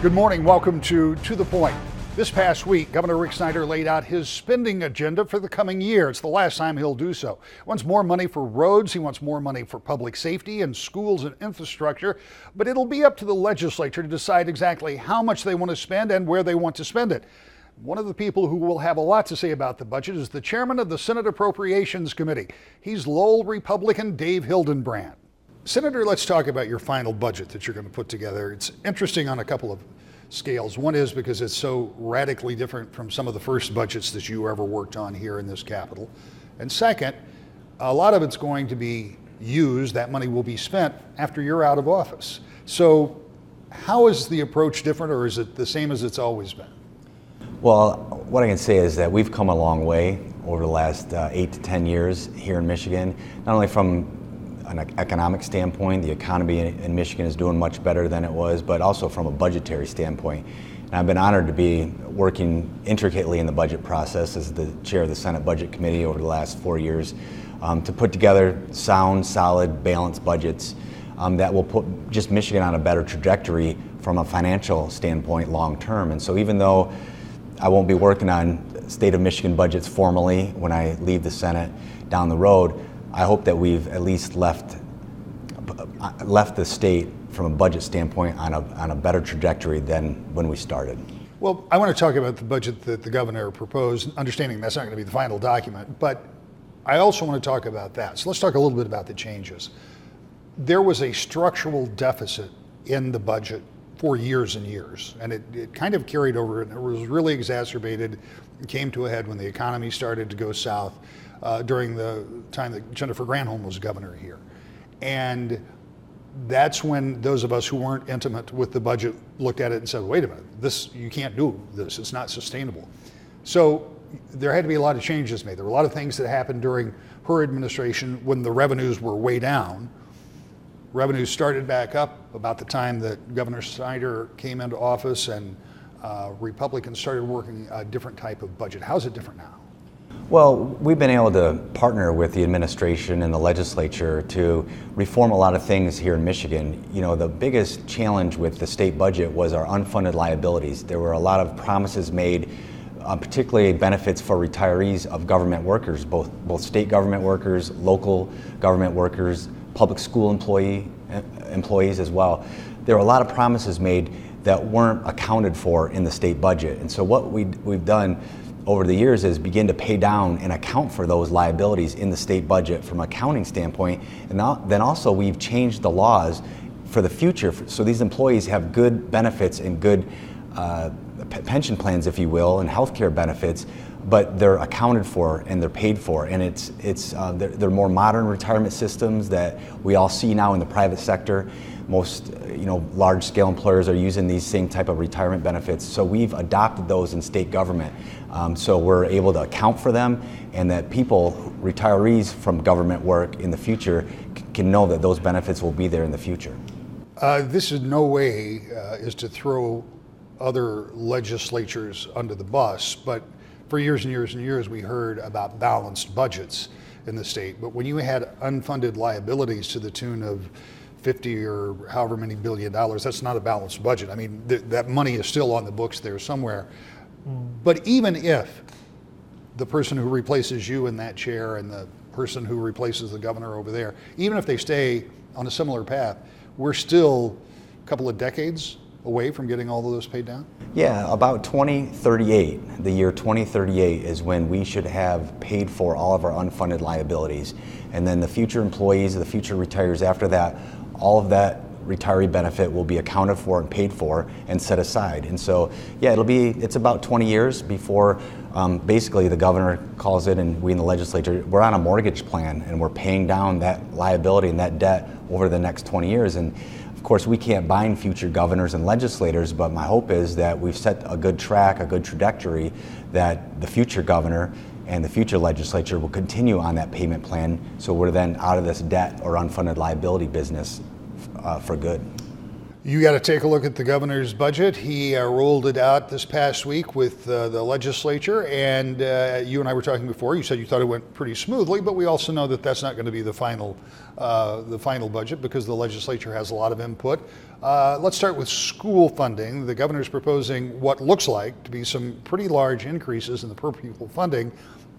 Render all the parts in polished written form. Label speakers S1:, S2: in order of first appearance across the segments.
S1: Good morning. Welcome to the Point. This past week, Governor Rick Snyder laid out his spending agenda for the coming year. It's the last time he'll do so. He wants more money for roads. He wants more money for public safety and schools and infrastructure. But it'll be up to the legislature to decide exactly how much they want to spend and where they want to spend it. One of the people who will have a lot to say about the budget is the chairman of the Senate Appropriations Committee. He's Lowell Republican Dave Hildenbrand. Senator, let's talk about your final budget that you're going to put together. It's interesting on a couple of scales. One is because it's so radically different from some of the first budgets that you ever worked on here in this Capitol. And second, a lot of it's going to be used, that money will be spent after you're out of office. So how is the approach different, or is it the same as it's always been?
S2: Well, what I can say is that we've come a long way over the last 8 to 10 years here in Michigan, not only from an economic standpoint. The economy in Michigan is doing much better than it was, but also from a budgetary standpoint. And I've been honored to be working intricately in the budget process as the chair of the Senate Budget Committee over the last 4 years to put together sound, solid, balanced budgets that will put just Michigan on a better trajectory from a financial standpoint long term. And so even though I won't be working on state of Michigan budgets formally when I leave the Senate down the road, I hope that we've at least left the state from a budget standpoint on a better trajectory than when we started.
S1: Well, I want to talk about the budget that the governor proposed, understanding that's not going to be the final document, but I also want to talk about that. So let's talk a little bit about the changes. There was a structural deficit in the budget for years and years, and it kind of carried over, and it was really exacerbated and came to a head when the economy started to go south during the time that Jennifer Granholm was governor here. And that's when those of us who weren't intimate with the budget looked at it and said, wait a minute, you can't do this, it's not sustainable. So there had to be a lot of changes made. There were a lot of things that happened during her administration when the revenues were way down. Revenues started back up about the time that Governor Snyder came into office, and Republicans started working a different type of budget. How's it different now?
S2: Well, we've been able to partner with the administration and the legislature to reform a lot of things here in Michigan. You know, the biggest challenge with the state budget was our unfunded liabilities. There were a lot of promises made, particularly benefits for retirees of government workers, both state government workers, local government workers, public school employees as well. There were a lot of promises made that weren't accounted for in the state budget. And so what we've done over the years is begin to pay down and account for those liabilities in the state budget from an accounting standpoint. And then also we've changed the laws for the future so these employees have good benefits and good pension plans, if you will, and healthcare benefits, but they're accounted for and they're paid for. And they're more modern retirement systems that we all see now in the private sector. Most large-scale employers are using these same type of retirement benefits. So we've adopted those in state government. So we're able to account for them, and that retirees from government work in the future can know that those benefits will be there in the future.
S1: This in no way is to throw other legislatures under the bus, but for years and years and years we heard about balanced budgets in the state. But when you had unfunded liabilities to the tune of 50 or however many $billion, that's not a balanced budget. I mean, that money is still on the books there somewhere. But even if the person who replaces you in that chair and the person who replaces the governor over there, even if they stay on a similar path, we're still a couple of decades away from getting all of those paid down?
S2: Yeah, about 2038, the year 2038 is when we should have paid for all of our unfunded liabilities. And then the future employees, the future retirees after that, all of that retiree benefit will be accounted for and paid for and set aside. And so, yeah, it's about 20 years before basically the governor calls it, and we in the legislature, we're on a mortgage plan and we're paying down that liability and that debt over the next 20 years. And of course, we can't bind future governors and legislators, but my hope is that we've set a good track, a good trajectory, that the future governor and the future legislature will continue on that payment plan, so we're then out of this debt or unfunded liability business for good.
S1: You got to take a look at the governor's budget. He rolled it out this past week with the legislature, and you and I were talking before. You said you thought it went pretty smoothly, but we also know that that's not going to be the final budget because the legislature has a lot of input. Let's start with school funding. The governor's proposing what looks like to be some pretty large increases in the per pupil funding,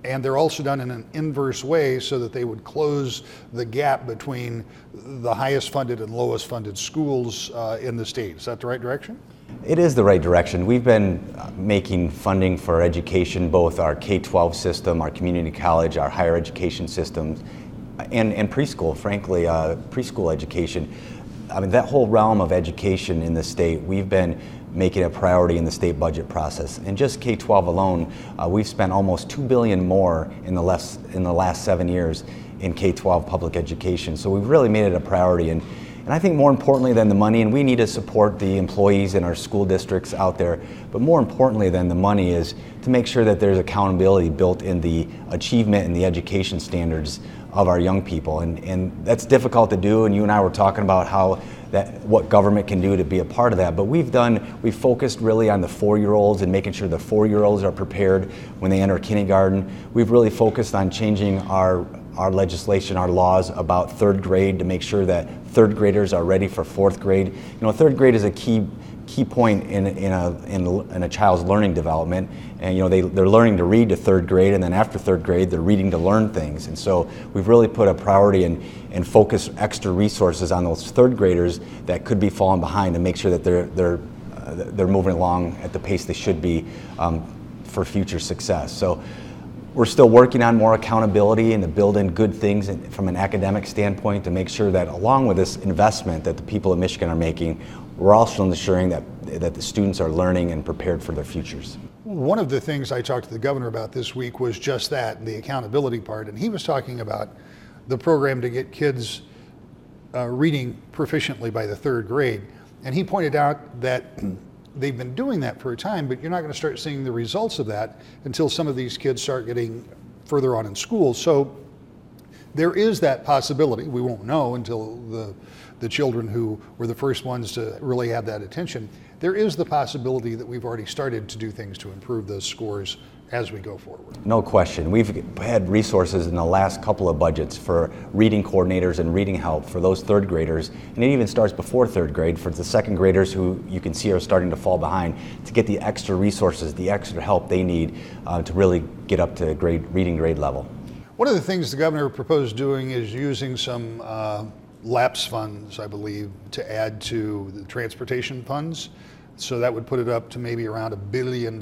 S1: and they're also done in an inverse way so that they would close the gap between the highest funded and lowest funded schools in the state. Is that the right direction?
S2: It is the right direction. We've been making funding for education, both our K-12 system, our community college, our higher education systems, and preschool, frankly, preschool education. I mean, that whole realm of education in the state, we've been making a priority in the state budget process. In just K-12 alone, we've spent almost $2 billion more in the last 7 years in K-12 public education. So we've really made it a priority. And I think more importantly than the money, and we need to support the employees in our school districts out there, but more importantly than the money is to make sure that there's accountability built in the achievement and the education standards of our young people. And that's difficult to do, and you and I were talking about what government can do to be a part of that. But we've focused really on the 4-year-olds and making sure the 4-year-olds are prepared when they enter kindergarten. We've really focused on changing our legislation, our laws about 3rd grade to make sure that 3rd graders are ready for 4th grade. You know, 3rd grade is a key point in a child's learning development, and you know they're learning to read to 3rd grade, and then after 3rd grade they're reading to learn things. And so we've really put a priority and focus extra resources on those 3rd graders that could be falling behind to make sure that they're moving along at the pace they should be for future success. So we're still working on more accountability and to build in good things from an academic standpoint to make sure that along with this investment that the people of Michigan are making, we're also ensuring that the students are learning and prepared for their futures.
S1: One of the things I talked to the governor about this week was just that, the accountability part, and he was talking about the program to get kids reading proficiently by the 3rd grade. And he pointed out that they've been doing that for a time, but you're not going to start seeing the results of that until some of these kids start getting further on in school. So there is that possibility. We won't know until the children who were the first ones to really have that attention. There is the possibility that we've already started to do things to improve those scores as we go forward.
S2: No question. We've had resources in the last couple of budgets for reading coordinators and reading help for those 3rd graders, and it even starts before 3rd grade for the 2nd graders who you can see are starting to fall behind, to get the extra resources, the extra help they need to really get up to reading grade level.
S1: One of the things the governor proposed doing is using some lapse funds, I believe, to add to the transportation funds. So that would put it up to maybe around $1 billion.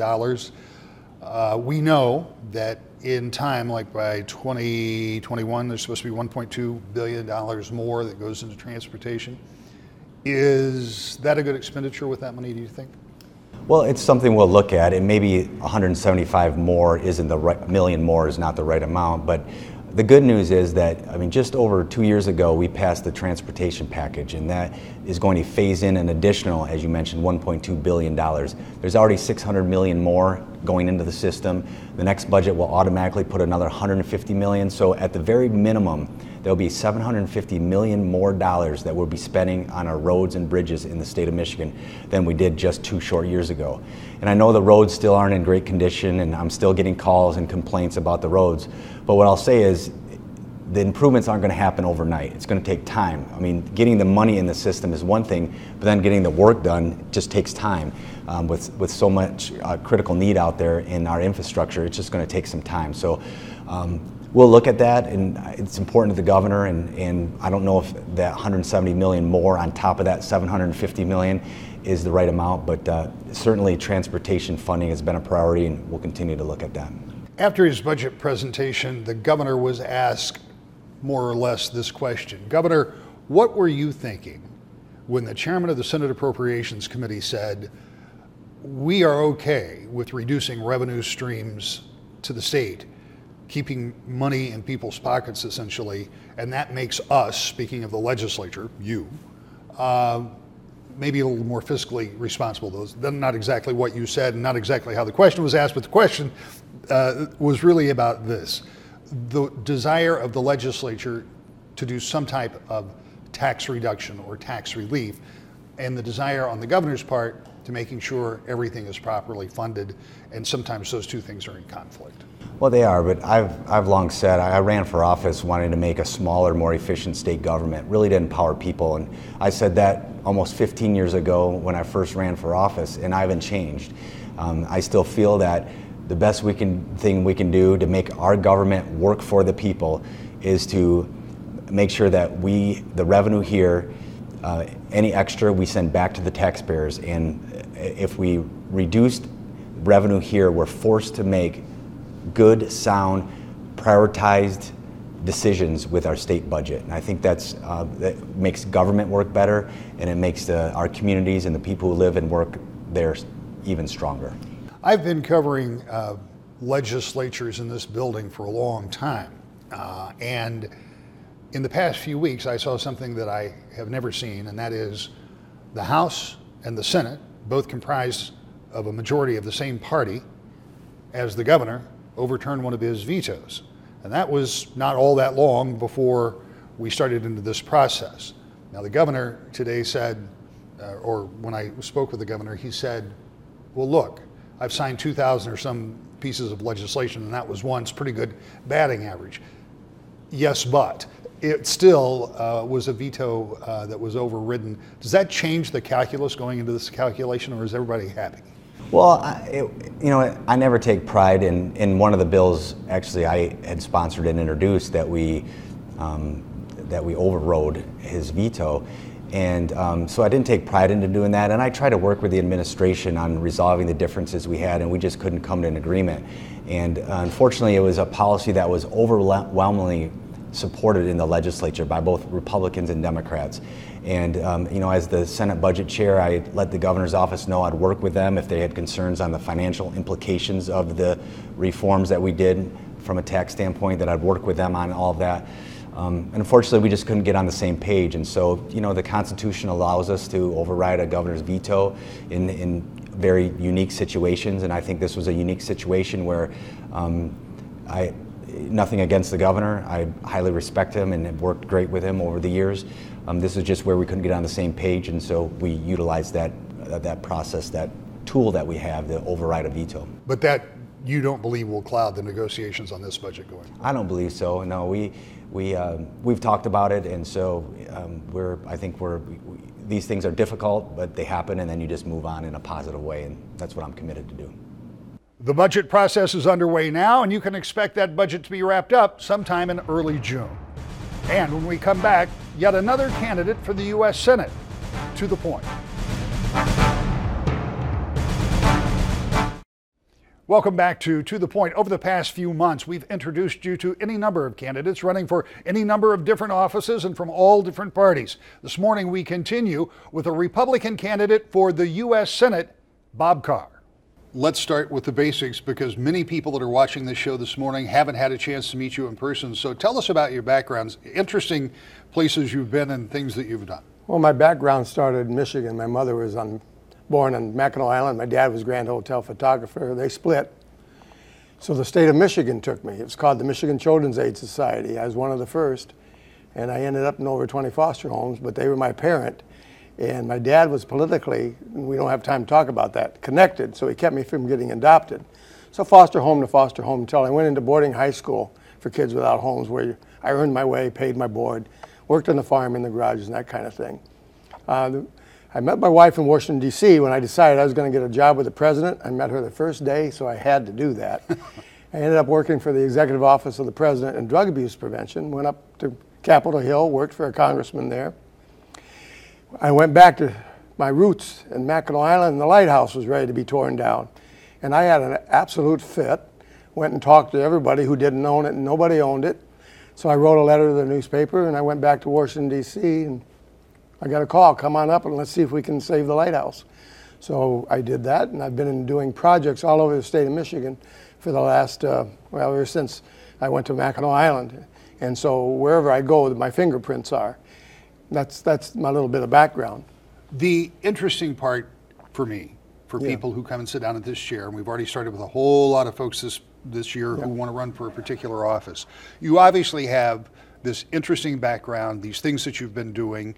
S1: We know that in time, like by 2021, there's supposed to be $1.2 billion more that goes into transportation. Is that a good expenditure with that money, do you think?
S2: Well, it's something we'll look at, and maybe 175 more isn't the right, million more is not the right amount, but the good news is that, I mean, just over 2 years ago, we passed the transportation package, and that is going to phase in an additional, as you mentioned, $1.2 billion. There's already $600 million more going into the system. The next budget will automatically put another $150 million. So at the very minimum, there'll be $750 million more that we'll be spending on our roads and bridges in the state of Michigan than we did just 2 short years ago. And I know the roads still aren't in great condition, and I'm still getting calls and complaints about the roads. But what I'll say is the improvements aren't going to happen overnight. It's going to take time. I mean, getting the money in the system is one thing, but then getting the work done just takes time. With so much critical need out there in our infrastructure, it's just going to take some time. So we'll look at that, and it's important to the governor, and I don't know if that $170 million more on top of that $750 million is the right amount, but certainly transportation funding has been a priority, and we'll continue to look at that.
S1: After his budget presentation, the governor was asked more or less this question. Governor, what were you thinking when the chairman of the Senate Appropriations Committee said, we are okay with reducing revenue streams to the state, keeping money in people's pockets essentially, and that makes us, speaking of the legislature, you, maybe a little more fiscally responsible. That's not exactly what you said and not exactly how the question was asked, but the question was really about this. The desire of the legislature to do some type of tax reduction or tax relief, and the desire on the governor's part to making sure everything is properly funded, and sometimes those two things are in conflict.
S2: Well, they are, but I've long said I ran for office wanting to make a smaller, more efficient state government, really to empower people. And I said that almost 15 years ago when I first ran for office, and I haven't changed. I still feel that the best thing we can do to make our government work for the people is to make sure that the revenue here, any extra we send back to the taxpayers. And if we reduced revenue here, we're forced to make good, sound, prioritized decisions with our state budget. And I think that makes government work better, and it makes our communities and the people who live and work there even stronger.
S1: I've been covering legislatures in this building for a long time, and in the past few weeks I saw something that I have never seen, and that is the House and the Senate, both comprised of a majority of the same party as the governor, overturned one of his vetoes. And that was not all that long before we started into this process. Now the governor today said, or when I spoke with the governor, he said, well, look, I've signed 2,000 or some pieces of legislation, and that was once pretty good batting average. Yes, but it still was a veto that was overridden. Does that change the calculus going into this calculation, or is everybody happy?
S2: Well, I never take pride in one of the bills. Actually, I had sponsored and introduced that we overrode his veto. And so I didn't take pride into doing that, and I tried to work with the administration on resolving the differences we had, and we just couldn't come to an agreement. And unfortunately, it was a policy that was overwhelmingly supported in the legislature by both Republicans and Democrats. And as the Senate budget chair, I let the governor's office know I'd work with them if they had concerns on the financial implications of the reforms that we did from a tax standpoint, that I'd work with them on all of that. And unfortunately, we just couldn't get on the same page. And so, the Constitution allows us to override a governor's veto in very unique situations. And I think this was a unique situation where nothing against the governor. I highly respect him and have worked great with him over the years. This is just where we couldn't get on the same page. And so we utilized that process, that tool that we have to override a veto.
S1: But that you don't believe will cloud the negotiations on this budget going forward?
S2: I don't believe so. No, we've talked about it, and so these things are difficult, but they happen, and then you just move on in a positive way, and that's what I'm committed to do.
S1: The budget process is underway now, and you can expect that budget to be wrapped up sometime in early June. And when we come back, yet another candidate for the U.S. Senate. To the point. Welcome back to the Point. Over the past few months, we've introduced you to any number of candidates running for any number of different offices and from all different parties. This morning, we continue with a Republican candidate for the U.S. Senate, Bob Carr. Let's start with the basics, because many people that are watching this show this morning haven't had a chance to meet you in person. So tell us about your backgrounds, interesting places you've been and things that you've done.
S3: Well, my background started in Michigan. My mother was born on Mackinac Island. My dad was Grand Hotel photographer. They split. So the state of Michigan took me. It was called the Michigan Children's Aid Society. I was one of the first. And I ended up in over 20 foster homes, but they were my parent. And my dad was politically, we don't have time to talk about that, connected, so he kept me from getting adopted. So foster home to foster home until I went into boarding high school for kids without homes, where I earned my way, paid my board, worked on the farm in the garages and that kind of thing. I met my wife in Washington, D.C. when I decided I was going to get a job with the president. I met her the first day, so I had to do that. I ended up working for the Executive Office of the President in Drug Abuse Prevention, went up to Capitol Hill, worked for a congressman there. I went back to my roots in Mackinac Island, and the lighthouse was ready to be torn down. And I had an absolute fit, went and talked to everybody who didn't own it, and nobody owned it. So I wrote a letter to the newspaper, and I went back to Washington, D.C., and I got a call, come on up and let's see if we can save the lighthouse. So I did that, and I've been doing projects all over the state of Michigan for the last, ever since I went to Mackinac Island. And so wherever I go, my fingerprints are. That's my little bit of background.
S1: The interesting part for me, for people who come and sit down at this chair, and we've already started with a whole lot of folks this year who want to run for a particular office. You obviously have this interesting background, these things that you've been doing.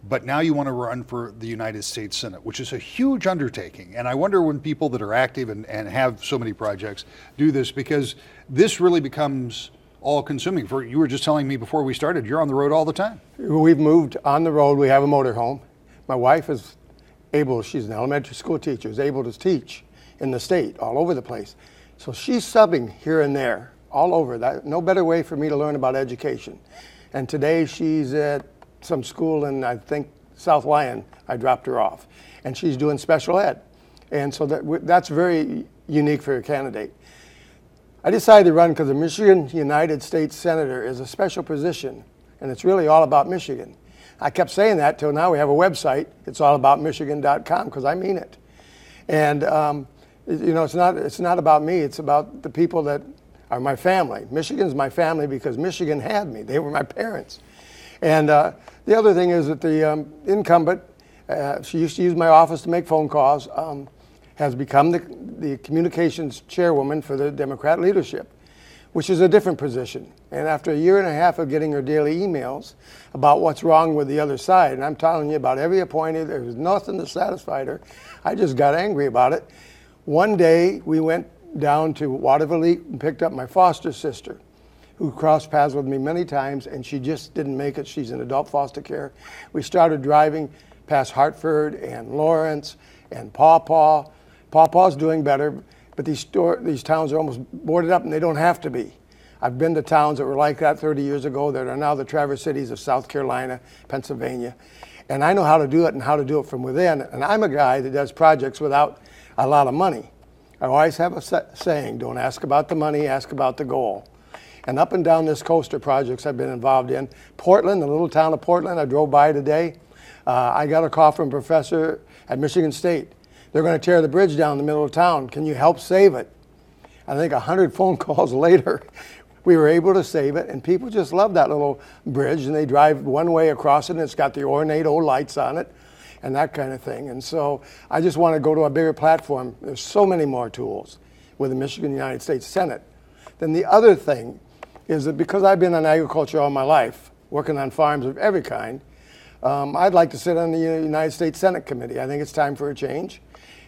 S1: but now you want to run for the United States Senate, which is a huge undertaking. And I wonder when people that are active and have so many projects do this, because this really becomes all-consuming. You were just telling me before we started, you're on the road all the time.
S3: We've moved on the road. We have a motorhome. My wife is able, she's an elementary school teacher, is able to teach in the state, all over the place. So she's subbing here and there, all over. That, no better way for me to learn about education. And today she's at some school in, I think, South Lyon. I dropped her off. And she's doing special ed. And so that's very unique for a candidate. I decided to run because the Michigan United States Senator is a special position, and it's really all about Michigan. I kept saying that till now we have a website, it's allaboutmichigan.com, because I mean it. And you know, it's not about me, it's about the people that are my family. Michigan's my family because Michigan had me. They were my parents. And the other thing is that the incumbent, she used to use my office to make phone calls, has become the communications chairwoman for the Democrat leadership, which is a different position. And after a year and a half of getting her daily emails about what's wrong with the other side, and I'm telling you about every appointee, there was nothing that satisfied her. I just got angry about it. One day we went down to Waterville and picked up my foster sister, who crossed paths with me many times, and she just didn't make it. She's in adult foster care. We started driving past Hartford and Lawrence and Paw Paw. Paw Paw's doing better, but these towns are almost boarded up, and they don't have to be. I've been to towns that were like that 30 years ago that are now the Traverse Cities of South Carolina, Pennsylvania. And I know how to do it and how to do it from within. And I'm a guy that does projects without a lot of money. I always have a saying, don't ask about the money, ask about the goal. And up and down this coast are projects I've been involved in. Portland, the little town of Portland, I drove by today. I got a call from a professor at Michigan State. They're going to tear the bridge down in the middle of town. Can you help save it? I think 100 phone calls later, we were able to save it, and people just love that little bridge, and they drive one way across it, and it's got the ornate old lights on it, and that kind of thing. And so I just want to go to a bigger platform. There's so many more tools with the Michigan United States Senate. Then the other thing is that because I've been in agriculture all my life, working on farms of every kind, I'd like to sit on the United States Senate Committee. I think it's time for a change.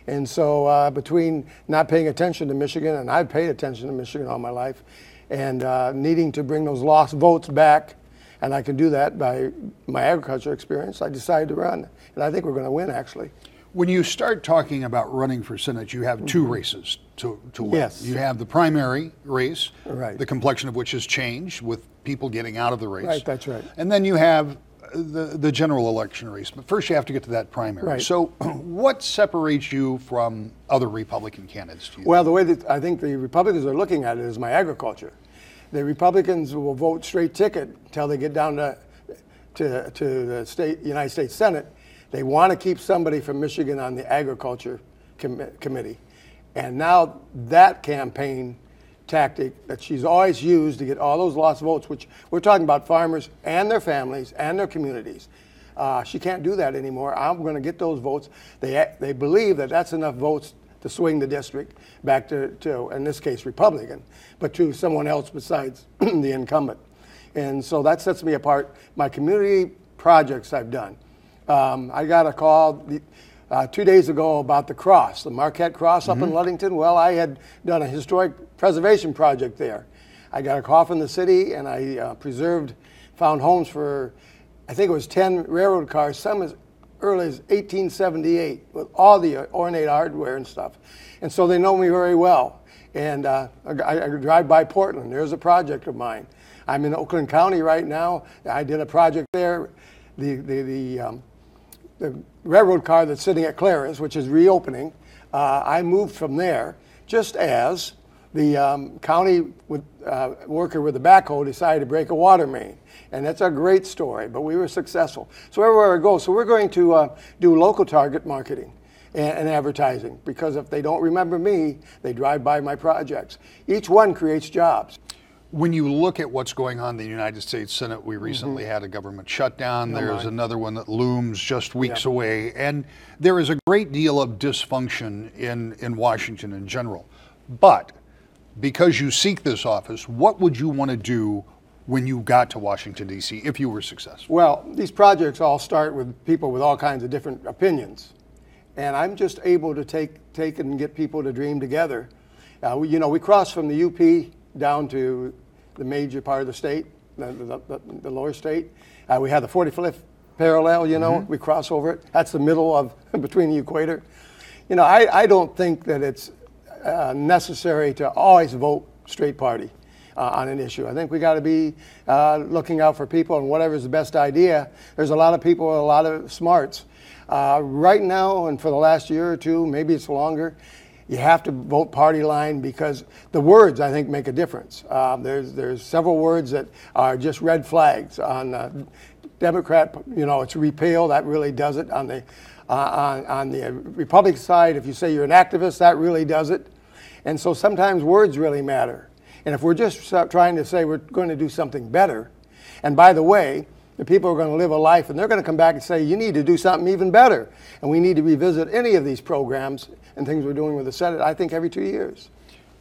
S3: And so between not paying attention to Michigan, and I've paid attention to Michigan all my life, and needing to bring those lost votes back, and I can do that by my agriculture experience, I decided to run. And I think we're going to win, actually.
S1: When you start talking about running for Senate, you have two races to win.
S3: Yes.
S1: You have the primary race,
S3: Right.
S1: the complexion of which has changed with people getting out of the race.
S3: Right, that's right.
S1: And then you have the general election race. But first you have to get to that primary.
S3: Right.
S1: So what separates you from other Republican candidates, do you
S3: Well, the way that I think the Republicans are looking at it is my agriculture. The Republicans will vote straight ticket until they get down to the United States Senate. They want to keep somebody from Michigan on the agriculture committee. And now that campaign tactic that she's always used to get all those lost votes, which we're talking about farmers and their families and their communities. She can't do that anymore. I'm going to get those votes. They believe that that's enough votes to swing the district back to, in this case, Republican, but to someone else besides the incumbent. And so that sets me apart. My community projects I've done. I got a call 2 days ago about the cross, the Marquette Cross up in Ludington. Well, I had done a historic preservation project there. I got a call from the city, and I found homes for, I think it was 10 railroad cars, some as early as 1878, with all the ornate hardware and stuff. And so they know me very well. And I drive by Portland. There's a project of mine. I'm in Oakland County right now. I did a project there. The railroad car that's sitting at Clarence, which is reopening, I moved from there just as the county worker with the backhoe decided to break a water main. And that's a great story, but we were successful. So everywhere I go, so we're going to do local target marketing and advertising, because if they don't remember me, they drive by my projects. Each one creates jobs.
S1: When you look at what's going on in the United States Senate, we recently had a government shutdown. There's another one that looms just weeks away. And there is a great deal of dysfunction in Washington in general. But because you seek this office, what would you want to do when you got to Washington, D.C., if you were successful?
S3: Well, these projects all start with people with all kinds of different opinions. And I'm just able to take and get people to dream together. We cross from the UP down to the major part of the state, the lower state. We have the 45th parallel, we cross over it. That's the middle of between the equator. I don't think that it's necessary to always vote straight party on an issue. I think we got to be looking out for people and whatever's the best idea. There's a lot of people with a lot of smarts. Right now, and for the last year or two, maybe it's longer, you have to vote party line because the words, I think, make a difference. There's several words that are just red flags. On Democrat, it's repeal, that really does it. On the Republican side, if you say you're an activist, that really does it. And so sometimes words really matter. And if we're just trying to say we're going to do something better, and by the way, the people are going to live a life and they're going to come back and say, you need to do something even better. And we need to revisit any of these programs and things we're doing with the Senate, I think, every 2 years.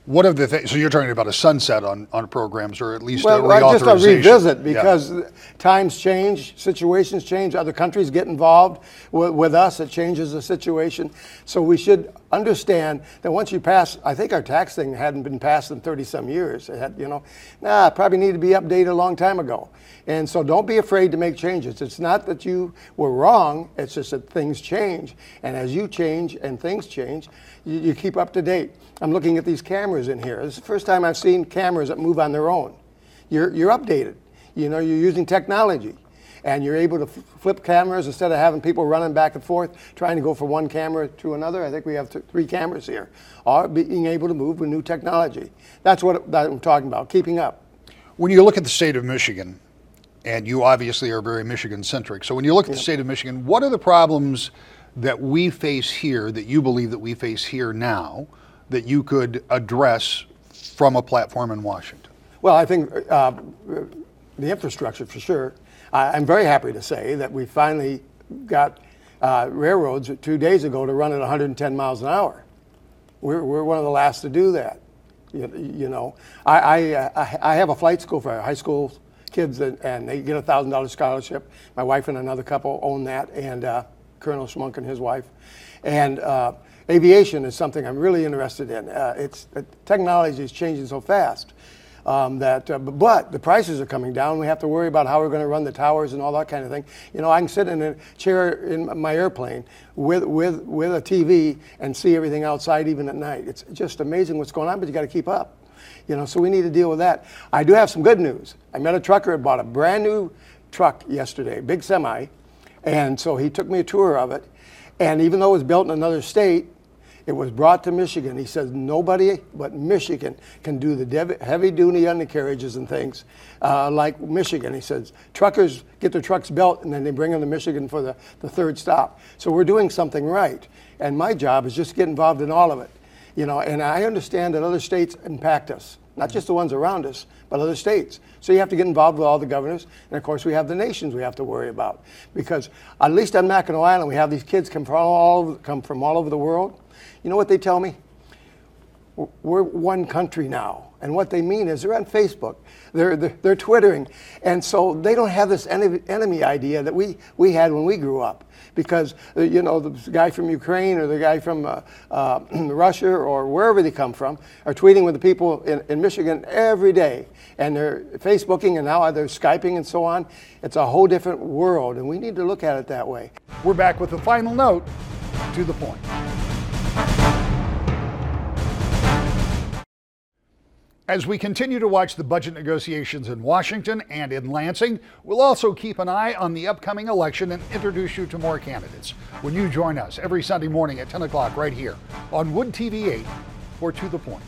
S1: What of the things, so you're talking about a sunset on programs, or at least a
S3: well,
S1: reauthorization?
S3: Just a revisit, because times change, situations change, other countries get involved with us, it changes the situation. So we should understand that once you pass, I think our tax thing hadn't been passed in 30 some years. It had, probably needed to be updated a long time ago. And so don't be afraid to make changes. It's not that you were wrong, it's just that things change. And as you change and things change, you keep up to date. I'm looking at these cameras in here. This is the first time I've seen cameras that move on their own. You're updated. You're using technology. And you're able to flip cameras instead of having people running back and forth, trying to go from one camera to another. I think we have 3 cameras here. All being able to move with new technology. That's what I'm talking about, keeping up.
S1: When you look at the state of Michigan, and you obviously are very Michigan-centric, so when you look at the state of Michigan, what are the problems that we face here, that you believe that we face here now, that you could address from a platform in Washington?
S3: Well, I think the infrastructure, for sure. I'm very happy to say that we finally got railroads 2 days ago to run at 110 miles an hour. We're one of the last to do that. I have a flight school for high school kids, and they get a $1,000 scholarship. My wife and another couple own that, and Colonel Schmunk and his wife. And aviation is something I'm really interested in. Technology is changing so fast but the prices are coming down. We have to worry about how we're going to run the towers and all that kind of thing. I can sit in a chair in my airplane with a TV and see everything outside even at night. It's just amazing what's going on, but you got to keep up. So we need to deal with that. I do have some good news. I met a trucker who bought a brand new truck yesterday, big semi, and so he took me a tour of it. And even though it was built in another state, it was brought to Michigan. He says nobody but Michigan can do the heavy-duty undercarriages and things like Michigan. He says truckers get their trucks built and then they bring them to Michigan for the third stop. So we're doing something right. And my job is just to get involved in all of it. And I understand that other states impact us, not just the ones around us, but other states. So you have to get involved with all the governors. And of course, we have the nations we have to worry about. Because at least on Mackinac Island, we have these kids come from all over the world. You know what they tell me? We're one country now. And what they mean is they're on Facebook, they're Twittering. And so they don't have this enemy idea that we had when we grew up. Because, the guy from Ukraine or the guy from Russia or wherever they come from are tweeting with the people in Michigan every day. And they're Facebooking and now they're Skyping and so on. It's a whole different world, and we need to look at it that way.
S1: We're back with the final note, to the point. As we continue to watch the budget negotiations in Washington and in Lansing, we'll also keep an eye on the upcoming election and introduce you to more candidates when you join us every Sunday morning at 10 o'clock right here on Wood TV 8 for To the Point.